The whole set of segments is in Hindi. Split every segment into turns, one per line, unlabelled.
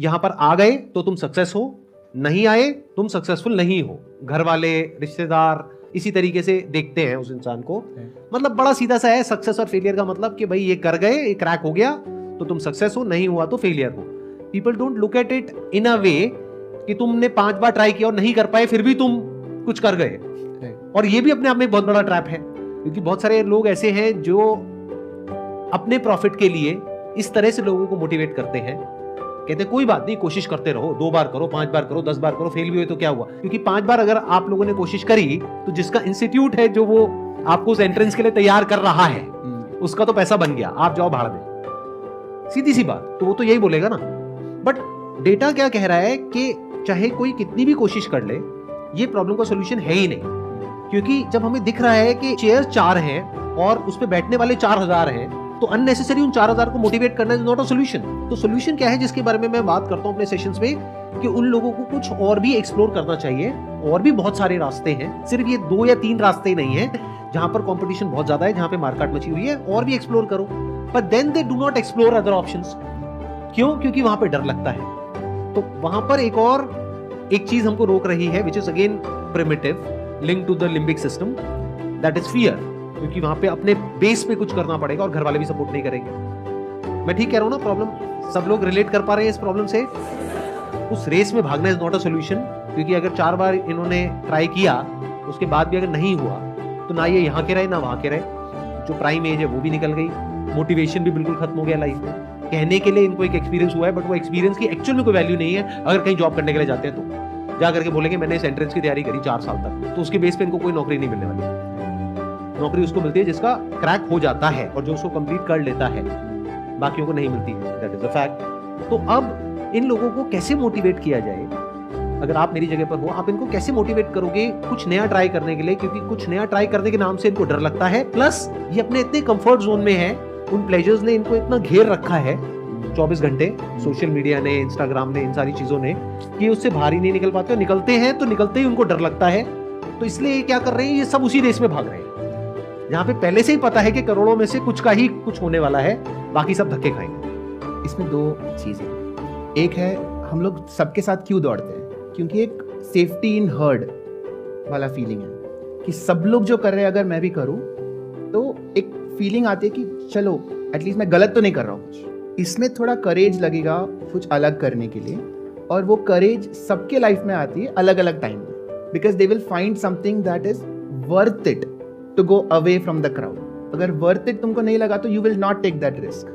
यहां पर आ गए तो तुम सक्सेस हो, नहीं आए तुम सक्सेसफुल नहीं हो। घर वाले, रिश्तेदार इसी तरीके से देखते हैं उस इंसान को। मतलब बड़ा सीधा सा है सक्सेस और फेलियर का मतलब कि भाई ये कर गए, ये क्रैक हो गया तो तुम सक्सेस हो, नहीं हुआ तो फेलियर हो। People don't look at it in a way कि तुमने 5 बार ट्राई किया और नहीं कर पाए फिर भी तुम कुछ कर गए। और ये भी अपने आप में एक बहुत बड़ा ट्रैप है, क्योंकि बहुत सारे लोग ऐसे हैं जो अपने प्रॉफिट के लिए इस तरह से लोगों को मोटिवेट करते हैं। कहते हैं कोई बात नहीं, कोशिश करते रहो, 2 बार करो, 5 बार करो, 10 बार करो, फेल भी हुए तो क्या हुआ। क्योंकि 5 बार अगर आप लोगों ने कोशिश करी तो जिसका इंस्टीट्यूट है जो वो आपको उस एंट्रेंस के लिए तैयार कर रहा है उसका तो पैसा बन गया, आप जाओ भाड़ में। सीधी सी बात, तो वो तो यही बोलेगा ना। बट डेटा क्या कह रहा है कि चाहे कोई कितनी भी कोशिश कर ले, ये प्रॉब्लम का सोल्यूशन है ही नहीं। क्योंकि जब हमें दिख रहा है कि चेयर 4 हैं और उस पे बैठने वाले 4000 हैं, तो अननेसेसरी उन 4000 को मोटिवेट करना इज नॉट अ सोल्यूशन। तो सोल्यूशन क्या है जिसके बारे में मैं बात करता हूं अपने सेशंस में, कि उन लोगों को कुछ और भी एक्सप्लोर करना चाहिए। और भी बहुत सारे रास्ते हैं, सिर्फ ये 2 या 3 रास्ते नहीं है जहां पर कंपटीशन बहुत ज्यादा है, जहां पे मार्केट मची हुई है, और भी एक्सप्लोर करो। But then they do not explore other options. क्यों? क्योंकि वहां पे डर लगता है। तो वहां पर एक चीज हमको रोक रही है, which is again primitive, link to the limbic system, that is fear. क्योंकि वहां पे अपने बेस पे कुछ करना पड़ेगा और घर वाले भी सपोर्ट नहीं करेंगे। मैं ठीक कह रहा हूं ना? प्रॉब्लम सब लोग रिलेट कर पा रहे हैं इस प्रॉब्लम से। उस रेस में भागना इज नॉट अ सोल्यूशन, क्योंकि अगर 4 बार इन्होंने ट्राई किया उसके बाद भी अगर नहीं हुआ तो ना ये यहाँ के रहे ना वहां के रहे। जो प्राइम एज है वो भी निकल गई, मोटिवेशन भी बिल्कुल खत्म हो गया लाइफ में। कहने के लिए इनको एक एक्सपीरियंस हुआ है, बट वो एक्सपीरियंस की एक्चुअल में कोई वैल्यू नहीं है। अगर कहीं जॉब करने के लिए जाते हैं तो जा करके बोलेंगे मैंने इस एंट्रेंस की तैयारी करी 4 साल तक, तो उसके बेस पे इनको कोई नौकरी नहीं मिलने वाली। नौकरी उसको मिलती है जिसका क्रैक हो जाता है और जो उसको कंप्लीट कर लेता है, बाकियों को नहीं मिलती है। That is a fact. तो अब इन लोगों को कैसे मोटिवेट किया जाए? अगर आप मेरी जगह पर हो, आप इनको कैसे मोटिवेट करोगे कुछ नया ट्राई करने के लिए? क्योंकि कुछ नया ट्राई करने के नाम से इनको डर लगता है, प्लस ये अपने इतने कंफर्ट जोन में है, उन प्लेजर्स ने इनको इतना घेर रखा है 24 घंटे, सोशल मीडिया ने, इंस्टाग्राम ने, इन सारी चीजों ने, कि उससे बाहर ही नहीं निकल पाते। और निकलते हैं तो निकलते ही उनको डर लगता है। तो इसलिए ये क्या कर रहे हैं, ये सब उसी रेस में भाग रहे हैं जहां पे पहले से ही पता है कि करोड़ों में से कुछ का ही कुछ होने वाला है, बाकी सब धक्के खाएंगे।
इसमें 2 चीजें, एक है हम लोग सबके साथ क्यों दौड़ते हैं, क्योंकि एक सेफ्टी इन हर्ड वाला फीलिंग है कि सब लोग जो कर रहे हैं अगर मैं भी करूं तो एक फीलिंग आती है कि चलो एटलीस्ट मैं गलत तो नहीं कर रहा हूं कुछ। इसमें थोड़ा करेज लगेगा कुछ अलग करने के लिए, और वो करेज सबके लाइफ में आती है अलग अलग टाइम में, because they will find something that is worth it to go away from the crowd. अगर वर्थ इट तुमको नहीं लगा तो you will not take that risk,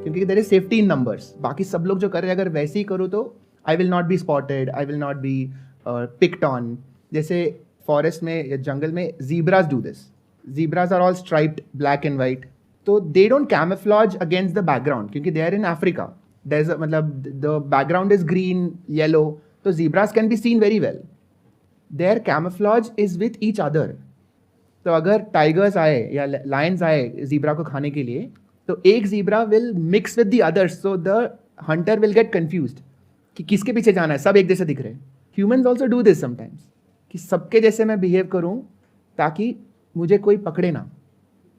क्योंकि there is safety in numbers. बाकी सब लोग जो कर रहे हैं अगर वैसे ही करो तो I will not be spotted, I will not be picked on. जैसे फॉरेस्ट में या जंगल में zebras do this. Zebras are all striped black and white, तो they don't camouflage against the background, क्योंकि they are in Africa, there is मतलब the background is green yellow, तो zebras can be seen very well. Their camouflage is with each other. तो अगर टाइगर्स आए या लायंस आए जीब्रा को खाने के लिए, तो एक zebra will mix with the others, so the Hunter will get confused कि किसके पीछे जाना है, सब एक जैसे दिख रहे हैं। Humans also do this sometimes, कि सबके जैसे मैं बिहेव करूं ताकि मुझे कोई पकड़े ना,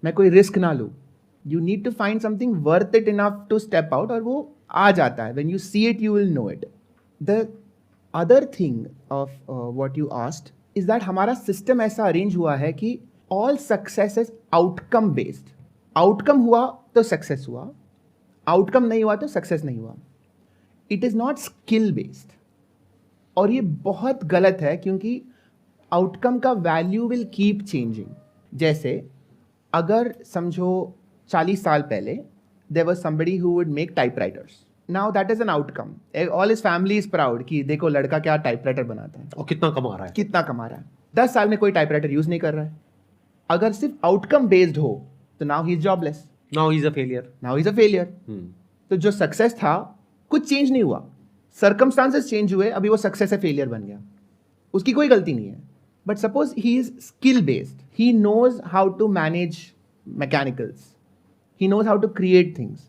मैं कोई रिस्क ना लूँ। You need to find something worth it enough to step out, और वो आ जाता है। When you see it you will know it. The other thing of what you asked is that हमारा सिस्टम ऐसा अरेंज हुआ है कि all success is outcome based. Outcome हुआ तो सक्सेस हुआ, आउटकम नहीं हुआ तो सक्सेस नहीं हुआ। It is not skill based, और ये बहुत गलत है, क्योंकि आउटकम का वैल्यू विल कीप चेंजिंग। जैसे अगर समझो 40 साल पहले there was somebody who would make typewriters, now that is an outcome, all his family is proud कि देखो लड़का क्या टाइपराइटर बनाता है
और कितना कमा रहा है,
कितना कमा रहा है। 10 साल में कोई टाइपराइटर यूज नहीं कर रहा है। अगर सिर्फ आउटकम बेस्ड हो तो now he is jobless,
now he is a failure,
now he is a failure. तो जो सक्सेस था कुछ चेंज नहीं हुआ, सर्कमस्टांसेस चेंज हुए, अभी वो सक्सेस है फेलियर बन गया, उसकी कोई गलती नहीं है। But suppose he is skill based, he knows how to manage mechanicals, he knows how to create things.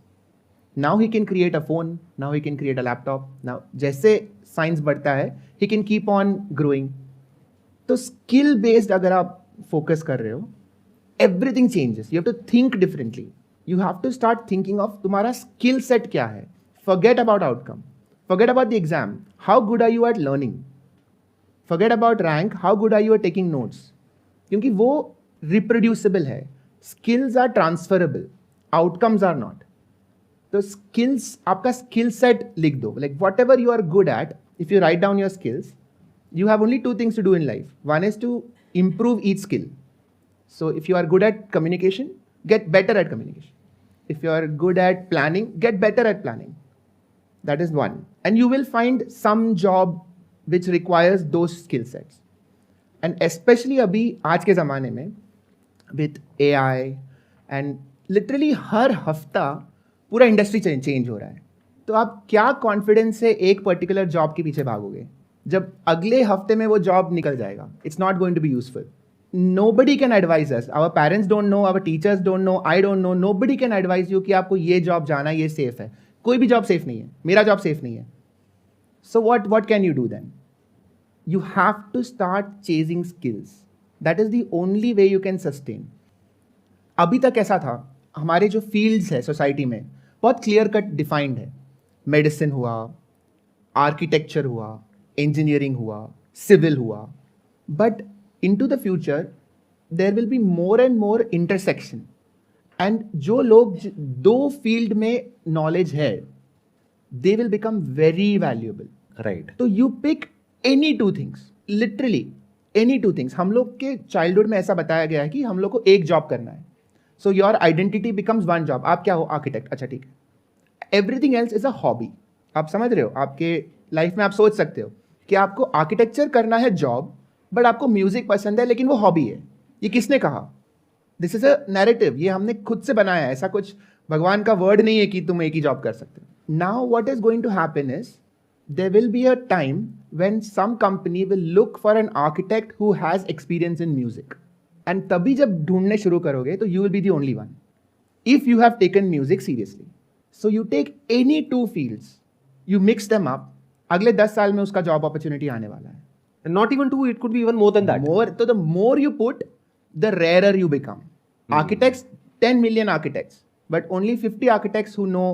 Now he can create a phone, now he can create a laptop. Now जैसे साइंस बढ़ता है he can keep on growing. तो स्किल बेस्ड अगर आप फोकस कर रहे हो, everything changes. You have to think differently. You have to start thinking of तुम्हारा स्किल सेट क्या है. Forget about outcome. Forget about the exam. How good are you at learning? Forget about rank. How good are you at taking notes? क्योंकि वो reproducible है. Skills are transferable. Outcomes are not. तो skills, आपका skill set लिख दो. Like whatever you are good at, if you write down your skills, you have only two things to do in life. One is to improve each skill. So if you are good at communication, get better at communication. If you are good at planning, get better at planning. That is one. And you will find some job which requires those skill sets. And especially अभी आज के ज़माने में with AI and literally हर हफ्ता पूरा इंडस्ट्री चेंज हो रहा है. तो आप क्या कॉन्फिडेंस से एक पर्टिकुलर जॉब के पीछे भागोगे जब अगले हफ्ते में वो जॉब निकल जाएगा? It's not going to be useful. Nobody can advise us. Our parents don't know, our teachers don't know, I don't know. Nobody can advise you कि आपको ये जॉब जाना है, ये सेफ है. कोई भी जॉब सेफ नहीं है. मेरा जॉब सेफ नहीं है. So what can you do then? You have to start chasing skills. That is the only way you can sustain. अभी तक ऐसा था, हमारे जो फील्ड्स है सोसाइटी में बहुत क्लियर कट डिफाइंड है. मेडिसिन हुआ, आर्किटेक्चर हुआ, इंजीनियरिंग हुआ, सिविल हुआ. But into the future there will be more and more intersection, and जो लोग दो फील्ड में नॉलेज है they will become very valuable.
Right.
तो you pick any two things, literally any two things. हम लोग के चाइल्डहुड में ऐसा बताया गया है कि हम लोग को एक जॉब करना है. So your identity becomes one job. आप क्या हो? आर्किटेक्ट. अच्छा ठीक है. Everything else is a hobby. आप समझ रहे हो? आपके लाइफ में आप सोच सकते हो कि आपको आर्किटेक्चर करना है जॉब, बट आपको म्यूजिक पसंद है लेकिन वो हॉबी है. ये किसने कहा? This is a narrative. ये हमने खुद से बनाया है. ऐसा कुछ भगवान का वर्ड नहीं है कि तुम एक ही जॉब कर सकते हो. Now what is going to happen is there will be a time when some company will look for an architect who has experience in music. And तभी जब ढूंढने शुरू करोगे तो you will be the only one if you have taken music seriously. So you take any two fields, you mix them up. अगले 10 साल में उसका जॉब अपॉर्चुनिटी आने वाला है.
And not even two, it could be even more than that.
More, so the more you put, the rarer you become. Architects, 10 million architects, but only 50 architects who know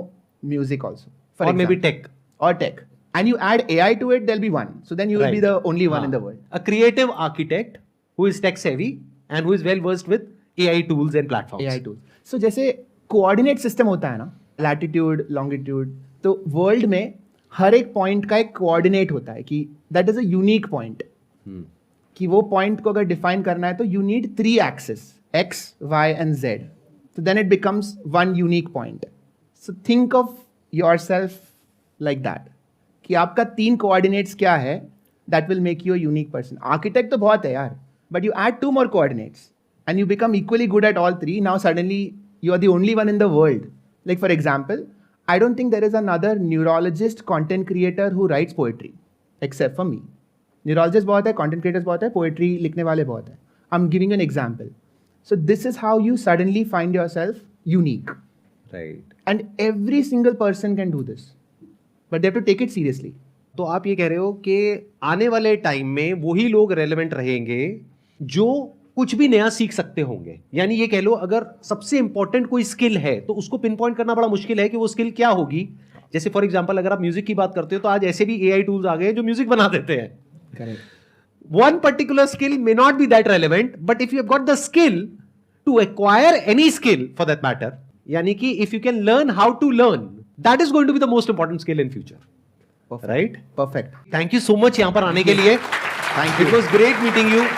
music also.
Or maybe tech.
Or tech. And you add AI to it, there'll be one. So then you will be the only one in the world.
A creative architect who is tech savvy and who is well versed with AI tools and platforms.
AI tools. So जैसे coordinate system होता है ना, latitude, longitude, तो world में हर एक पॉइंट का एक कोऑर्डिनेट होता है कि that is a unique point. कि वो पॉइंट को अगर डिफाइन करना है तो you need 3 axis, x, y and z. तो then it becomes one unique point. So think of yourself like that कि आपका 3 कोऑर्डिनेट्स क्या है, that will make you a unique person. Architect तो बहुत है यार, but you add 2 more coordinates and you become equally good at all 3. Now suddenly you are the only one in the world. Like for example, I don't think there is another neurologist content creator who writes poetry except for me. Neurologists बहुत है, content creators बहुत है, poetry लिखने वाले बहुत है. I'm giving you an example. So this is how you suddenly find yourself unique.
Right.
And every single person can do this, but they have to take it seriously.
तो आप ये कह रहे हो कि आने वाले टाइम में वही लोग रेलेवेंट रहेंगे जो कुछ भी नया सीख सकते होंगे. यानी ये कह लो, अगर सबसे इंपॉर्टेंट कोई स्किल है तो उसको पिन पॉइंट करना बड़ा मुश्किल है कि वो स्किल क्या होगी. जैसे फॉर एग्जांपल अगर आप म्यूजिक की बात करते हो तो आज ऐसे भी एआई टूल्स आ गए हैं जो म्यूजिक बना देते हैं.
Correct.
One particular skill may not be that relevant, but if you have got the skill to acquire any skill for that matter, यानी कि if you can learn how to learn, that is going to be the most important skill in future.
Perfect.
Right?
Perfect.
Thank you so much यहाँ पर आने के लिए.
Thank you.
It was great meeting you.